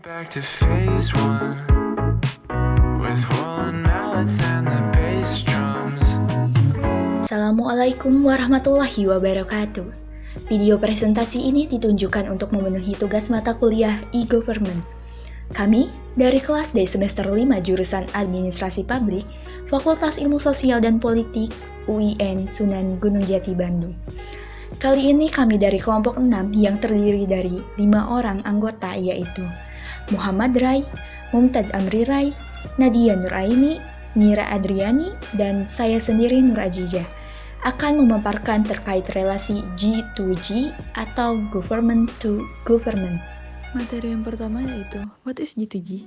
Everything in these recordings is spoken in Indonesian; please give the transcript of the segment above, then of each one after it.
Back to phase one with walling nuts and the bass drums. Assalamualaikum warahmatullahi wabarakatuh. Video presentasi ini ditunjukkan untuk memenuhi tugas mata kuliah e-government. Kami dari kelas D semester 5 jurusan Administrasi Publik, Fakultas Ilmu Sosial dan Politik, UIN Sunan Gunung Jati, Bandung. Kali ini kami dari kelompok 6 yang terdiri dari 5 orang anggota, yaitu Muhammad Rai, Mumtaz Amri Rai, Nadia Nuraini, Mira Adriani, dan saya sendiri Nur Ajijah akan memaparkan terkait relasi G2G atau Government to Government. Materi yang pertama yaitu What is G2G?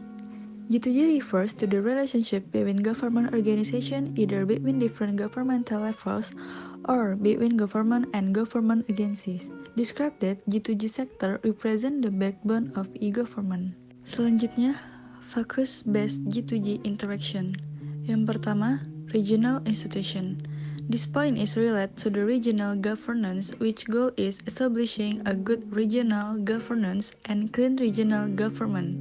G2G refers to the relationship between government organization either between different governmental levels or between government and government agencies. Describe that G2G sector represent the backbone of e-government. Selanjutnya, focus-based G2G interaction. Yang pertama, regional institution. This point is related to the regional governance, which goal is establishing a good regional governance and clean regional government.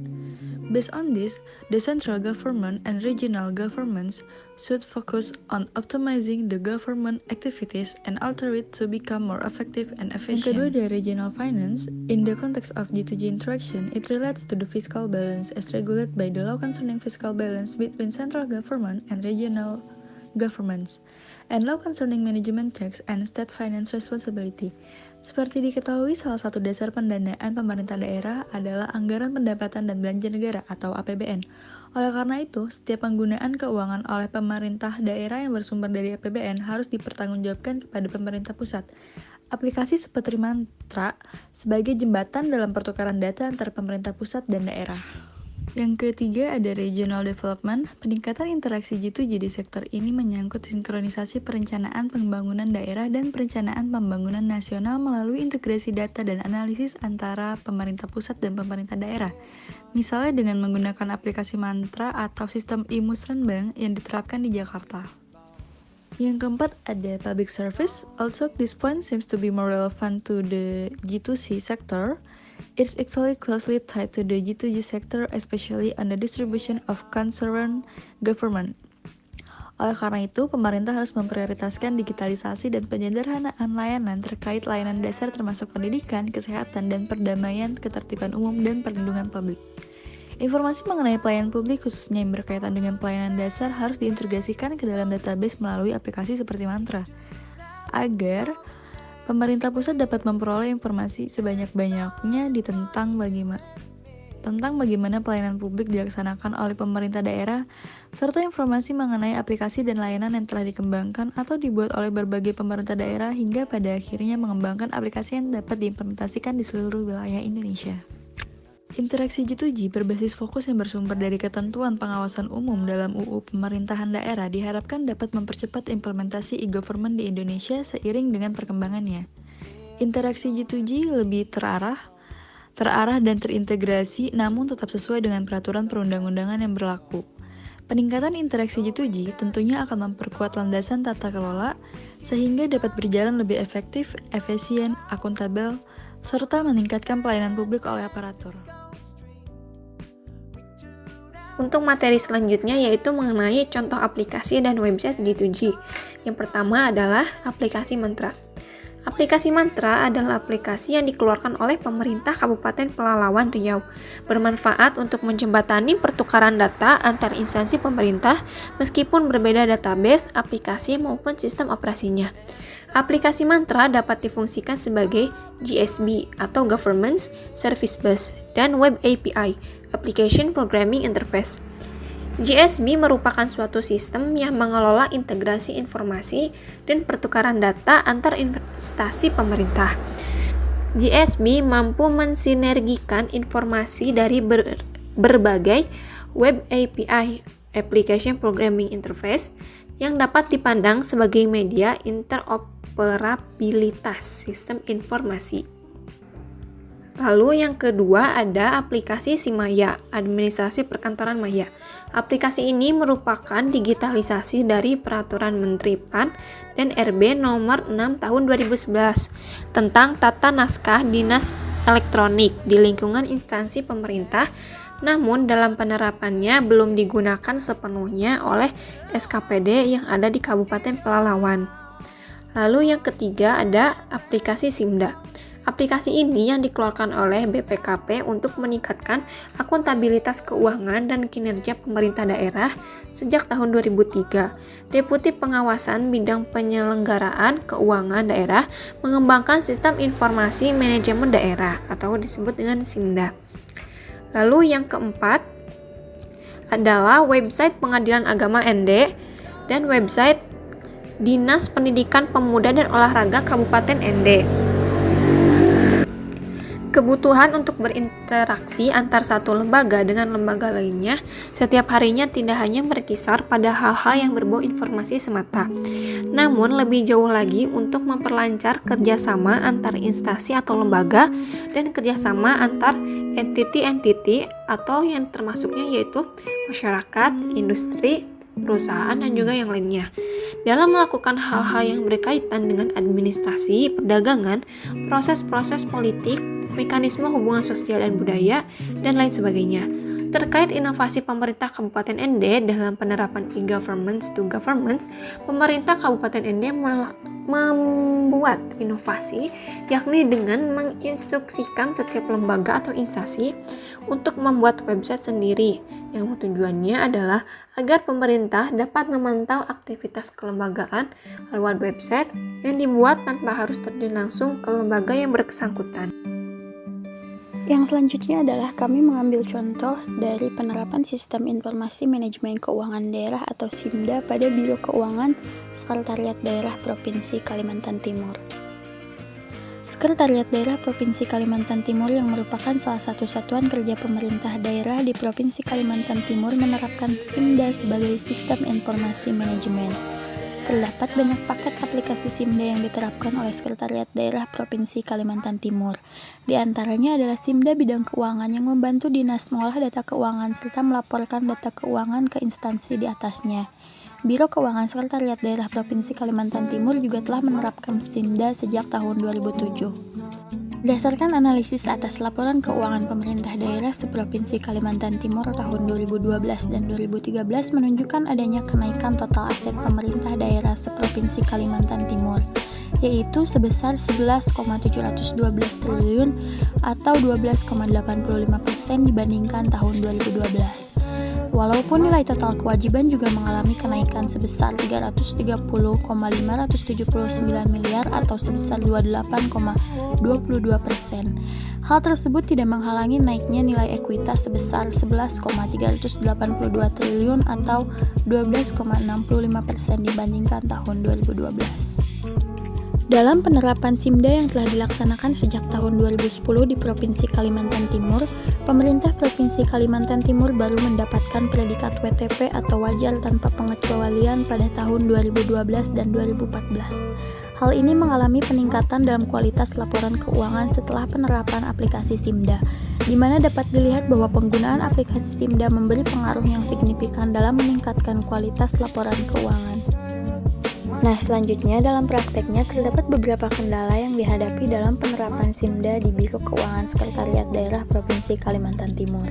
Based on this, the central government and regional governments should focus on optimizing the government activities and alter it to become more effective and efficient. Yang kedua dari regional finance, in the context of G2G interaction, it relates to the fiscal balance as regulated by the law concerning fiscal balance between central government and regional governments, and law concerning management checks and state finance responsibility. Seperti diketahui, salah satu dasar pendanaan pemerintah daerah adalah anggaran pendapatan dan belanja negara atau APBN. Oleh karena itu, setiap penggunaan keuangan oleh pemerintah daerah yang bersumber dari APBN harus dipertanggungjawabkan kepada pemerintah pusat. Aplikasi seperti Mantra sebagai jembatan dalam pertukaran data antara pemerintah pusat dan daerah. Yang ketiga ada regional development. Peningkatan interaksi G2G di sektor ini menyangkut sinkronisasi perencanaan pembangunan daerah dan perencanaan pembangunan nasional melalui integrasi data dan analisis antara pemerintah pusat dan pemerintah daerah. Misalnya dengan menggunakan aplikasi Mantra atau sistem e-Musrenbang yang diterapkan di Jakarta. Yang keempat ada public service. Also, this point seems to be more relevant to the G2C sector. It's actually closely tied to the G2G sector, especially on the distribution of concerned government. Oleh karena itu, pemerintah harus memprioritaskan digitalisasi dan penyederhanaan layanan terkait layanan dasar termasuk pendidikan, kesehatan, dan perdamaian, ketertiban umum, dan perlindungan publik. Informasi mengenai pelayanan publik khususnya yang berkaitan dengan pelayanan dasar harus diintegrasikan ke dalam database melalui aplikasi seperti Mantra, agar pemerintah pusat dapat memperoleh informasi sebanyak-banyaknya tentang bagaimana pelayanan publik dilaksanakan oleh pemerintah daerah, serta informasi mengenai aplikasi dan layanan yang telah dikembangkan atau dibuat oleh berbagai pemerintah daerah hingga pada akhirnya mengembangkan aplikasi yang dapat diimplementasikan di seluruh wilayah Indonesia. Interaksi G2G berbasis fokus yang bersumber dari ketentuan pengawasan umum dalam UU Pemerintahan Daerah diharapkan dapat mempercepat implementasi e-government di Indonesia seiring dengan perkembangannya. Interaksi G2G lebih terarah dan terintegrasi namun tetap sesuai dengan peraturan perundang-undangan yang berlaku. Peningkatan interaksi G2G tentunya akan memperkuat landasan tata kelola sehingga dapat berjalan lebih efektif, efisien, akuntabel, serta meningkatkan pelayanan publik oleh aparatur. Untuk materi selanjutnya yaitu mengenai contoh aplikasi dan website G2G. Yang pertama adalah aplikasi Mantra. Aplikasi Mantra adalah aplikasi yang dikeluarkan oleh pemerintah Kabupaten Pelalawan Riau, bermanfaat untuk menjembatani pertukaran data antar instansi pemerintah meskipun berbeda database, aplikasi maupun sistem operasinya. Aplikasi Mantra dapat difungsikan sebagai GSB atau Government Service Bus dan Web API, Application Programming Interface. GSB merupakan suatu sistem yang mengelola integrasi informasi dan pertukaran data antar instansi pemerintah. GSB mampu mensinergikan informasi dari berbagai Web API, Application Programming Interface, yang dapat dipandang sebagai media interoperabilitas sistem informasi. Lalu yang kedua ada aplikasi Simaya, Administrasi Perkantoran Maya. Aplikasi ini merupakan digitalisasi dari Peraturan Menteri PAN dan RB nomor 6 tahun 2011 tentang tata naskah Dinas elektronik di lingkungan instansi pemerintah, namun dalam penerapannya belum digunakan sepenuhnya oleh SKPD yang ada di Kabupaten Pelalawan. Lalu yang ketiga ada aplikasi SIMDA. Aplikasi ini yang dikeluarkan oleh BPKP untuk meningkatkan akuntabilitas keuangan dan kinerja pemerintah daerah sejak tahun 2003. Deputi Pengawasan Bidang Penyelenggaraan Keuangan Daerah mengembangkan sistem informasi manajemen daerah atau disebut dengan SIMDA. Lalu yang keempat adalah website Pengadilan Agama ND dan website Dinas Pendidikan Pemuda dan Olahraga Kabupaten ND. Kebutuhan untuk berinteraksi antar satu lembaga dengan lembaga lainnya setiap harinya tidak hanya berkisar pada hal-hal yang berbau informasi semata, namun lebih jauh lagi untuk memperlancar kerjasama antar instansi atau lembaga dan kerjasama antar entiti-entiti atau yang termasuknya yaitu masyarakat, industri, perusahaan, dan juga yang lainnya. Dalam melakukan hal-hal yang berkaitan dengan administrasi, perdagangan, proses-proses politik, mekanisme hubungan sosial dan budaya, dan lain sebagainya. Terkait inovasi pemerintah Kabupaten ND dalam penerapan e-government to government, pemerintah Kabupaten ND membuat inovasi, yakni dengan menginstruksikan setiap lembaga atau instansi untuk membuat website sendiri, yang tujuannya adalah agar pemerintah dapat memantau aktivitas kelembagaan lewat website yang dibuat tanpa harus terjun langsung ke lembaga yang bersangkutan. Yang selanjutnya adalah kami mengambil contoh dari penerapan Sistem Informasi Manajemen Keuangan Daerah atau SIMDA pada Biro Keuangan Sekretariat Daerah Provinsi Kalimantan Timur. Sekretariat Daerah Provinsi Kalimantan Timur yang merupakan salah satu satuan kerja pemerintah daerah di Provinsi Kalimantan Timur menerapkan SIMDA sebagai Sistem Informasi Manajemen. Terdapat banyak paket aplikasi SIMDA yang diterapkan oleh Sekretariat Daerah Provinsi Kalimantan Timur. Di antaranya adalah SIMDA bidang keuangan yang membantu dinas mengolah data keuangan serta melaporkan data keuangan ke instansi di atasnya. Biro Keuangan Sekretariat Daerah Provinsi Kalimantan Timur juga telah menerapkan SIMDA sejak tahun 2007. Berdasarkan analisis atas laporan keuangan pemerintah daerah seprovinsi Kalimantan Timur tahun 2012 dan 2013 menunjukkan adanya kenaikan total aset pemerintah daerah seprovinsi Kalimantan Timur, yaitu sebesar 11,712 triliun atau 12,85% dibandingkan tahun 2012. Walaupun nilai total kewajiban juga mengalami kenaikan sebesar 330,579 miliar atau sebesar 28,22%. Hal tersebut tidak menghalangi naiknya nilai ekuitas sebesar 11,382 triliun atau 12,65% dibandingkan tahun 2012. Dalam penerapan SIMDA yang telah dilaksanakan sejak tahun 2010 di Provinsi Kalimantan Timur, pemerintah Provinsi Kalimantan Timur baru mendapatkan predikat WTP atau wajar tanpa pengecualian pada tahun 2012 dan 2014. Hal ini mengalami peningkatan dalam kualitas laporan keuangan setelah penerapan aplikasi SIMDA, di mana dapat dilihat bahwa penggunaan aplikasi SIMDA memberi pengaruh yang signifikan dalam meningkatkan kualitas laporan keuangan. Nah, selanjutnya dalam prakteknya terdapat beberapa kendala yang dihadapi dalam penerapan SIMDA di Biro Keuangan Sekretariat Daerah Provinsi Kalimantan Timur.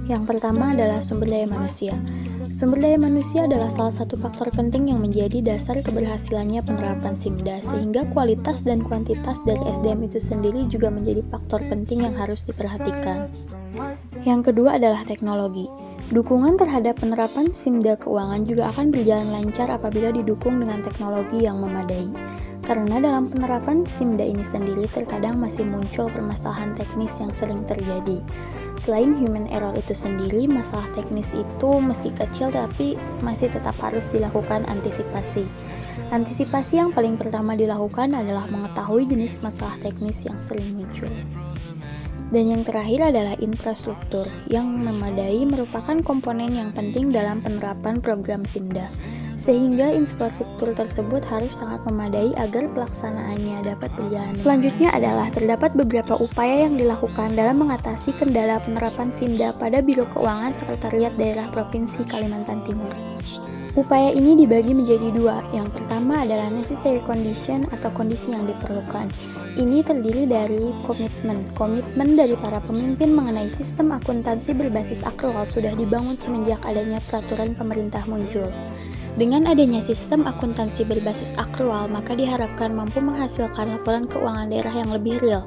Yang pertama adalah sumber daya manusia. Sumber daya manusia adalah salah satu faktor penting yang menjadi dasar keberhasilannya penerapan SIMDA, sehingga kualitas dan kuantitas dari SDM itu sendiri juga menjadi faktor penting yang harus diperhatikan. Yang kedua adalah teknologi. Dukungan terhadap penerapan SIMDA keuangan juga akan berjalan lancar apabila didukung dengan teknologi yang memadai. Karena dalam penerapan SIMDA ini sendiri terkadang masih muncul permasalahan teknis yang sering terjadi. Selain human error itu sendiri, masalah teknis itu meski kecil tapi masih tetap harus dilakukan antisipasi. Antisipasi yang paling pertama dilakukan adalah mengetahui jenis masalah teknis yang sering muncul. Dan yang terakhir adalah infrastruktur, yang memadai merupakan komponen yang penting dalam penerapan program SIMDA, sehingga infrastruktur tersebut harus sangat memadai agar pelaksanaannya dapat berjalan. Selanjutnya adalah terdapat beberapa upaya yang dilakukan dalam mengatasi kendala penerapan SIMDA pada Biro Keuangan Sekretariat Daerah Provinsi Kalimantan Timur. Upaya ini dibagi menjadi dua. Yang pertama adalah necessary condition atau kondisi yang diperlukan. Ini terdiri dari komitmen dari para pemimpin mengenai sistem akuntansi berbasis akrual sudah dibangun semenjak adanya peraturan pemerintah muncul. Dengan adanya sistem akuntansi berbasis akrual, maka diharapkan mampu menghasilkan laporan keuangan daerah yang lebih real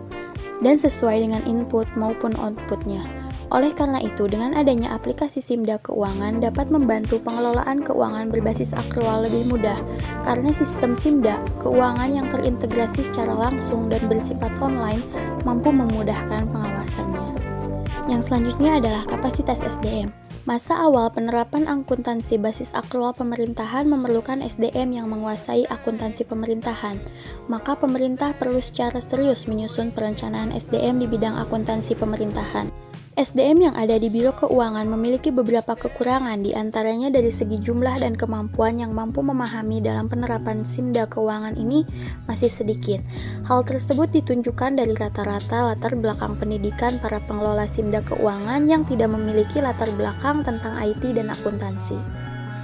dan sesuai dengan input maupun outputnya. Oleh karena itu, dengan adanya aplikasi Simda Keuangan dapat membantu pengelolaan keuangan berbasis akrual lebih mudah, karena sistem Simda Keuangan yang terintegrasi secara langsung dan bersifat online mampu memudahkan pengawasannya. Yang selanjutnya adalah kapasitas SDM. Masa awal penerapan akuntansi basis akrual pemerintahan memerlukan SDM yang menguasai akuntansi pemerintahan. Maka pemerintah perlu secara serius menyusun perencanaan SDM di bidang akuntansi pemerintahan. SDM yang ada di Biro Keuangan memiliki beberapa kekurangan, di antaranya dari segi jumlah dan kemampuan yang mampu memahami dalam penerapan Simda Keuangan ini masih sedikit. Hal tersebut ditunjukkan dari rata-rata latar belakang pendidikan para pengelola Simda Keuangan yang tidak memiliki latar belakang tentang IT dan akuntansi.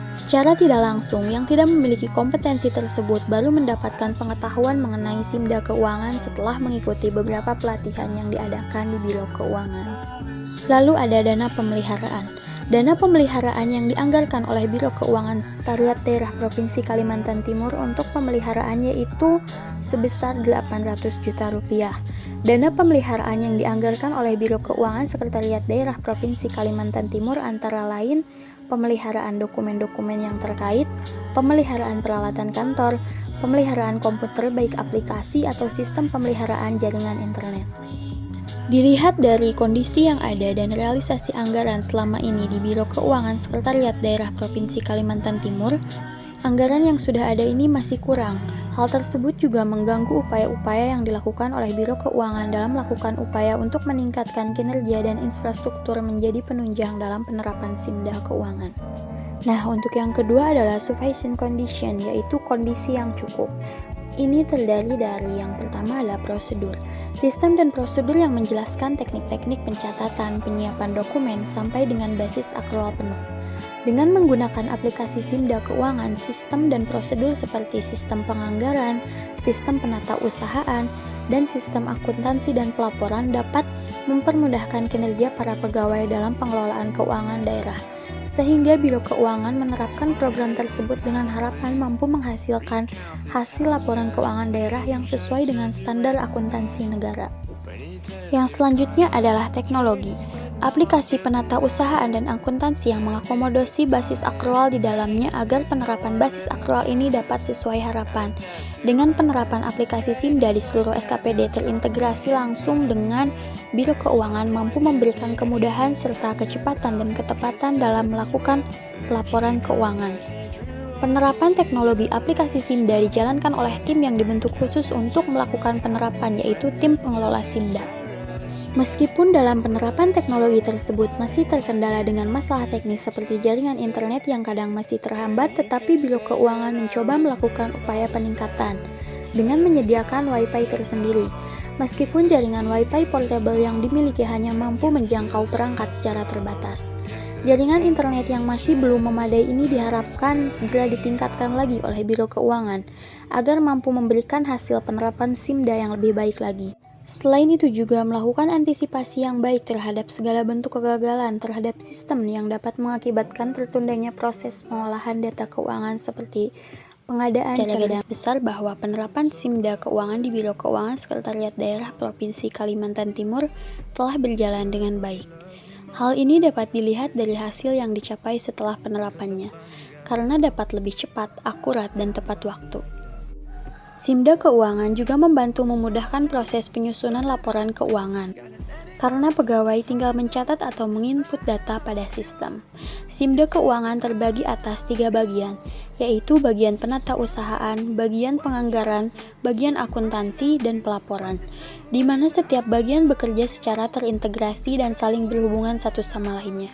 Secara tidak langsung, yang tidak memiliki kompetensi tersebut baru mendapatkan pengetahuan mengenai Simda Keuangan setelah mengikuti beberapa pelatihan yang diadakan di Biro Keuangan. Lalu ada dana pemeliharaan. Dana pemeliharaan yang dianggarkan oleh Biro Keuangan Sekretariat Daerah Provinsi Kalimantan Timur untuk pemeliharaan yaitu sebesar 800 juta rupiah. Dana pemeliharaan yang dianggarkan oleh Biro Keuangan Sekretariat Daerah Provinsi Kalimantan Timur antara lain pemeliharaan dokumen-dokumen yang terkait, pemeliharaan peralatan kantor, pemeliharaan komputer baik aplikasi atau sistem pemeliharaan jaringan internet. Dilihat dari kondisi yang ada dan realisasi anggaran selama ini di Biro Keuangan Sekretariat Daerah Provinsi Kalimantan Timur, anggaran yang sudah ada ini masih kurang. Hal tersebut juga mengganggu upaya-upaya yang dilakukan oleh Biro Keuangan dalam melakukan upaya untuk meningkatkan kinerja dan infrastruktur menjadi penunjang dalam penerapan Simda Keuangan. Nah, untuk yang kedua adalah sufficient condition, yaitu kondisi yang cukup. Ini terdiri dari yang pertama adalah prosedur. Sistem dan prosedur yang menjelaskan teknik-teknik pencatatan, penyiapan dokumen, sampai dengan basis akrual penuh. Dengan menggunakan aplikasi Simda Keuangan, sistem dan prosedur seperti sistem penganggaran, sistem penata usahaan, dan sistem akuntansi dan pelaporan dapat mempermudahkan kinerja para pegawai dalam pengelolaan keuangan daerah. Sehingga Biro Keuangan menerapkan program tersebut dengan harapan mampu menghasilkan hasil laporan keuangan daerah yang sesuai dengan standar akuntansi negara. Yang selanjutnya adalah teknologi. Aplikasi penata usahaan dan akuntansi yang mengakomodasi basis akrual di dalamnya agar penerapan basis akrual ini dapat sesuai harapan. Dengan penerapan aplikasi Simda di seluruh SKPD terintegrasi langsung dengan Biro Keuangan mampu memberikan kemudahan serta kecepatan dan ketepatan dalam melakukan pelaporan keuangan. Penerapan teknologi aplikasi Simda dijalankan oleh tim yang dibentuk khusus untuk melakukan penerapan, yaitu tim pengelola Simda. Meskipun dalam penerapan teknologi tersebut masih terkendala dengan masalah teknis seperti jaringan internet yang kadang masih terhambat, tetapi Biro Keuangan mencoba melakukan upaya peningkatan dengan menyediakan Wi-Fi tersendiri. Meskipun jaringan Wi-Fi portable yang dimiliki hanya mampu menjangkau perangkat secara terbatas. Jaringan internet yang masih belum memadai ini diharapkan segera ditingkatkan lagi oleh Biro Keuangan agar mampu memberikan hasil penerapan Simda yang lebih baik lagi. Selain itu juga melakukan antisipasi yang baik terhadap segala bentuk kegagalan terhadap sistem yang dapat mengakibatkan tertundanya proses pengolahan data keuangan seperti pengadaan cadangan besar bahwa penerapan Simda Keuangan di Biro Keuangan Sekretariat Daerah Provinsi Kalimantan Timur telah berjalan dengan baik. Hal ini dapat dilihat dari hasil yang dicapai setelah penerapannya, karena dapat lebih cepat, akurat, dan tepat waktu. Simda Keuangan juga membantu memudahkan proses penyusunan laporan keuangan, karena pegawai tinggal mencatat atau menginput data pada sistem. Simda Keuangan terbagi atas 3 bagian, yaitu bagian penata usahaan, bagian penganggaran, bagian akuntansi, dan pelaporan, di mana setiap bagian bekerja secara terintegrasi dan saling berhubungan satu sama lainnya.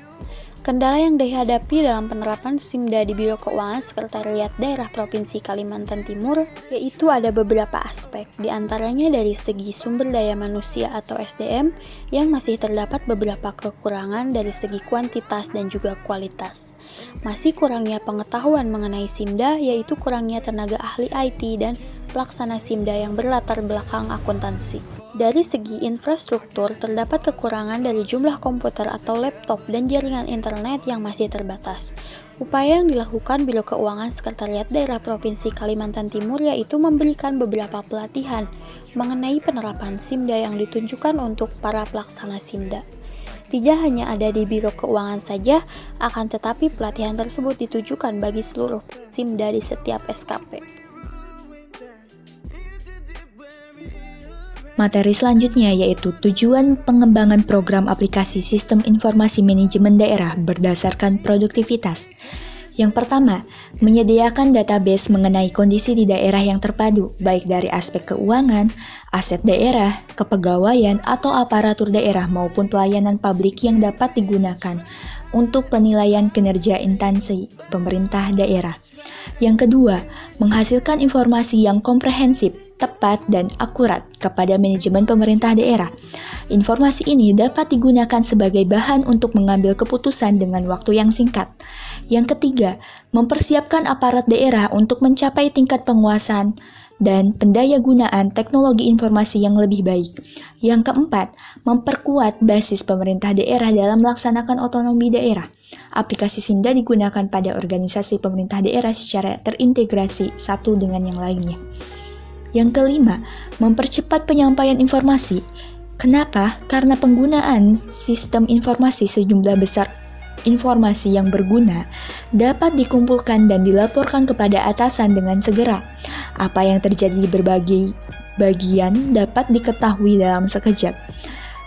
Kendala yang dihadapi dalam penerapan SIMDA di Biro Keuangan Sekretariat Daerah Provinsi Kalimantan Timur yaitu ada beberapa aspek, di antaranya dari segi sumber daya manusia atau SDM yang masih terdapat beberapa kekurangan dari segi kuantitas dan juga kualitas. Masih kurangnya pengetahuan mengenai SIMDA yaitu kurangnya tenaga ahli IT dan pelaksana SIMDA yang berlatar belakang akuntansi. Dari segi infrastruktur, terdapat kekurangan dari jumlah komputer atau laptop dan jaringan internet yang masih terbatas. Upaya yang dilakukan Biro Keuangan Sekretariat Daerah Provinsi Kalimantan Timur yaitu memberikan beberapa pelatihan mengenai penerapan SIMDA yang ditunjukkan untuk para pelaksana SIMDA. Tidak hanya ada di Biro Keuangan saja, akan tetapi pelatihan tersebut ditujukan bagi seluruh SIMDA di setiap SKP. Materi selanjutnya yaitu tujuan pengembangan program aplikasi sistem informasi manajemen daerah berdasarkan produktivitas. Yang pertama, menyediakan database mengenai kondisi di daerah yang terpadu, baik dari aspek keuangan, aset daerah, kepegawaian, atau aparatur daerah maupun pelayanan publik yang dapat digunakan untuk penilaian kinerja instansi pemerintah daerah. Yang kedua, menghasilkan informasi yang komprehensif, tepat, dan akurat kepada manajemen pemerintah daerah. Informasi ini dapat digunakan sebagai bahan untuk mengambil keputusan dengan waktu yang singkat. Yang ketiga, mempersiapkan aparat daerah untuk mencapai tingkat penguasaan dan pendayagunaan teknologi informasi yang lebih baik. Yang keempat, memperkuat basis pemerintah daerah dalam melaksanakan otonomi daerah. Aplikasi SIMDA digunakan pada organisasi pemerintah daerah secara terintegrasi satu dengan yang lainnya. Yang kelima, mempercepat penyampaian informasi. Kenapa? Karena penggunaan sistem informasi sejumlah besar informasi yang berguna dapat dikumpulkan dan dilaporkan kepada atasan dengan segera. Apa yang terjadi di berbagai bagian dapat diketahui dalam sekejap.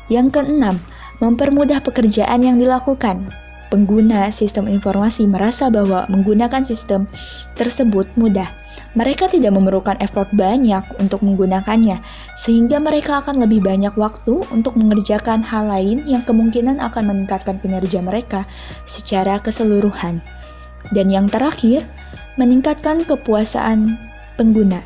Yang keenam, mempermudah pekerjaan yang dilakukan. Pengguna sistem informasi merasa bahwa menggunakan sistem tersebut mudah. Mereka tidak memerlukan effort banyak untuk menggunakannya, sehingga mereka akan lebih banyak waktu untuk mengerjakan hal lain yang kemungkinan akan meningkatkan kinerja mereka secara keseluruhan. Dan yang terakhir, meningkatkan kepuasan pengguna.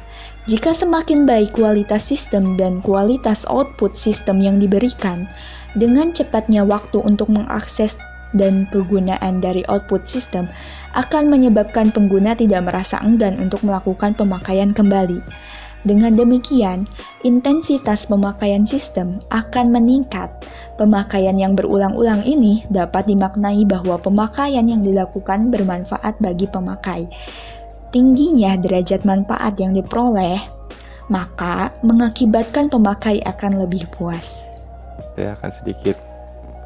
Jika semakin baik kualitas sistem dan kualitas output sistem yang diberikan, dengan cepatnya waktu untuk mengakses dan kegunaan dari output sistem akan menyebabkan pengguna tidak merasa enggan untuk melakukan pemakaian kembali. Dengan demikian, intensitas pemakaian sistem akan meningkat. Pemakaian yang berulang-ulang ini dapat dimaknai bahwa pemakaian yang dilakukan bermanfaat bagi pemakai. Tingginya derajat manfaat yang diperoleh, maka mengakibatkan pemakai akan lebih puas. Saya akan sedikit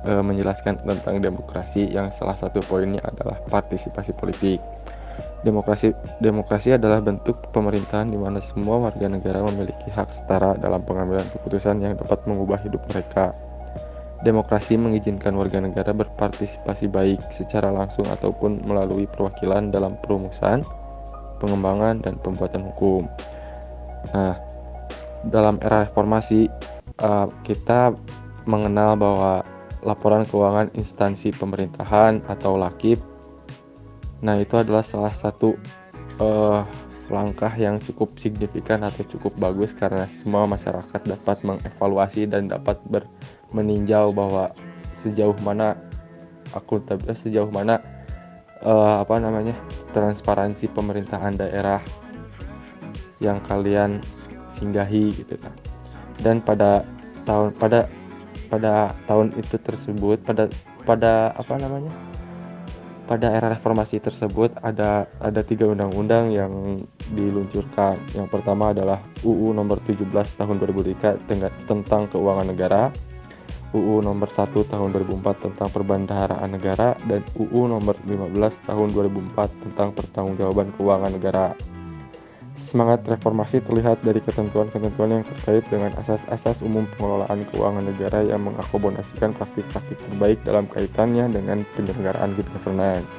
menjelaskan tentang demokrasi yang salah satu poinnya adalah partisipasi politik. Demokrasi adalah bentuk pemerintahan di mana semua warga negara memiliki hak setara dalam pengambilan keputusan yang dapat mengubah hidup mereka. Demokrasi mengizinkan warga negara berpartisipasi baik secara langsung ataupun melalui perwakilan dalam perumusan, pengembangan, dan pembuatan hukum. Nah, dalam era reformasi kita mengenal bahwa laporan keuangan instansi pemerintahan atau LAKIP, nah itu adalah salah satu langkah yang cukup signifikan atau cukup bagus karena semua masyarakat dapat mengevaluasi dan dapat meninjau bahwa sejauh mana akuntabilitas, sejauh mana transparansi pemerintahan daerah yang kalian singgahi gitu kan. Dan pada tahun itu tersebut, pada era reformasi tersebut ada 3 undang-undang yang diluncurkan. Yang pertama adalah UU nomor 17 tahun 2003 tentang keuangan negara, UU nomor 1 tahun 2004 tentang perbendaharaan negara, dan UU nomor 15 tahun 2004 tentang pertanggungjawaban keuangan negara. Semangat reformasi terlihat dari ketentuan-ketentuan yang terkait dengan asas-asas umum pengelolaan keuangan negara yang mengakomodasikan praktik-praktik terbaik dalam kaitannya dengan penyelenggaraan good governance.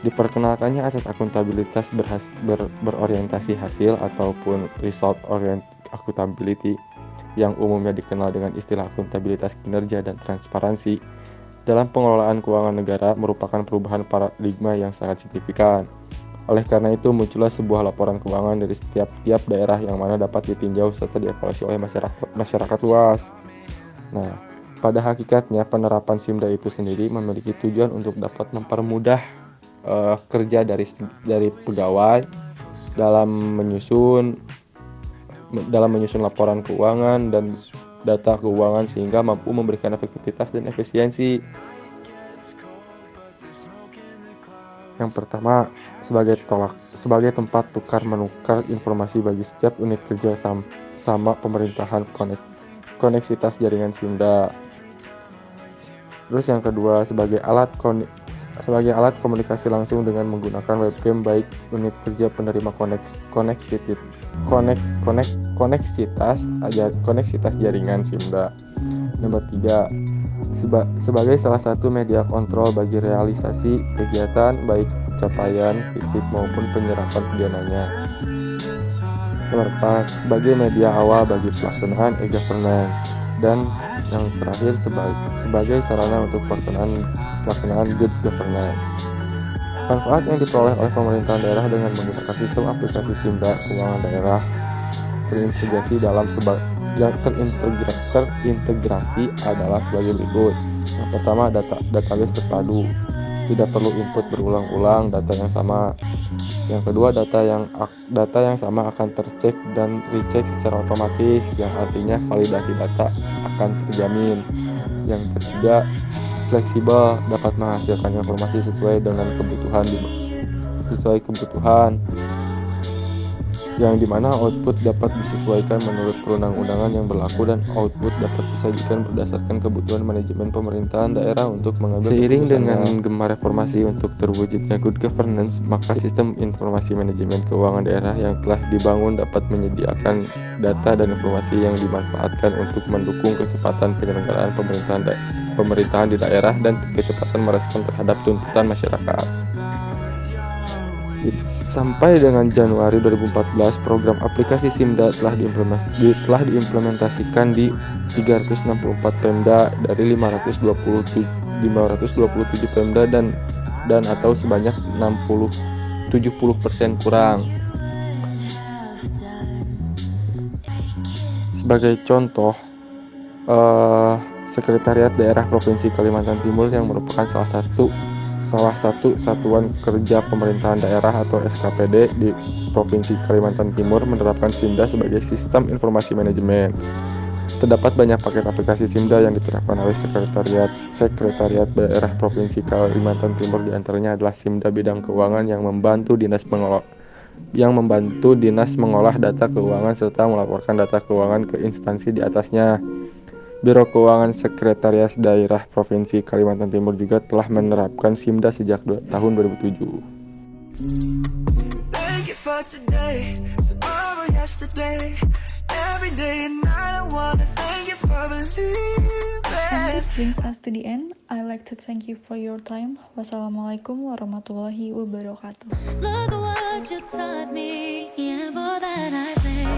Diperkenalkannya asas akuntabilitas berorientasi hasil ataupun result-oriented accountability yang umumnya dikenal dengan istilah akuntabilitas kinerja dan transparansi dalam pengelolaan keuangan negara merupakan perubahan paradigma yang sangat signifikan. Oleh karena itu, muncullah sebuah laporan keuangan dari setiap daerah yang mana dapat ditinjau serta dievaluasi oleh masyarakat luas. Nah, pada hakikatnya penerapan SIMDA itu sendiri memiliki tujuan untuk dapat mempermudah kerja dari pegawai dalam menyusun laporan keuangan dan data keuangan sehingga mampu memberikan efektivitas dan efisiensi. Yang pertama, sebagai tempat tukar menukar informasi bagi setiap unit kerja sama pemerintahan, koneksitas jaringan SIMDA. Terus yang kedua, sebagai alat komunikasi langsung dengan menggunakan webcam baik unit kerja penerima koneksitas jaringan SIMDA. Nomor 3, sebagai salah satu media kontrol bagi realisasi kegiatan baik capaian fisik maupun penyerapan pidananya. Nomor 4, sebagai media awal bagi pelaksanaan e-governance. Dan yang terakhir sebagai sarana untuk pelaksanaan good governance. Manfaat yang diperoleh oleh pemerintahan daerah dengan menggunakan sistem aplikasi SIMDA keuangan daerah terintegrasi adalah sebagai berikut. Yang pertama, database terpadu, tidak perlu input berulang-ulang data yang sama. Yang kedua, data yang sama akan tercek dan recheck secara otomatis, yang artinya validasi data akan terjamin. Yang ketiga, fleksibel, dapat menghasilkan informasi sesuai kebutuhan, yang dimana output dapat disesuaikan menurut perundang-undangan yang berlaku dan output dapat disajikan berdasarkan kebutuhan manajemen pemerintahan daerah untuk mengambil seiring dengan gemar reformasi untuk terwujudnya good governance, maka sistem informasi manajemen keuangan daerah yang telah dibangun dapat menyediakan data dan informasi yang dimanfaatkan untuk mendukung kecepatan penyelenggaraan pemerintahan di daerah dan kecepatan merespon terhadap tuntutan masyarakat. Sampai dengan Januari 2014, program aplikasi SIMDA telah diimplementasikan di 364 Pemda dari 527 Pemda dan atau sebanyak 70% kurang. Sebagai contoh, Sekretariat Daerah Provinsi Kalimantan Timur yang merupakan salah satu satuan kerja pemerintahan daerah atau SKPD di Provinsi Kalimantan Timur menerapkan SIMDA sebagai sistem informasi manajemen. Terdapat banyak paket aplikasi SIMDA yang diterapkan oleh Sekretariat Daerah Provinsi Kalimantan Timur, diantaranya adalah SIMDA bidang keuangan yang membantu dinas mengolah data keuangan serta melaporkan data keuangan ke instansi di atasnya. Biro Keuangan Sekretariat Daerah Provinsi Kalimantan Timur juga telah menerapkan SIMDA sejak tahun 2007. And that brings us to the end. I'd like to thank you for your time. Wassalamualaikum warahmatullahi wabarakatuh. Look what you taught me, and for that I say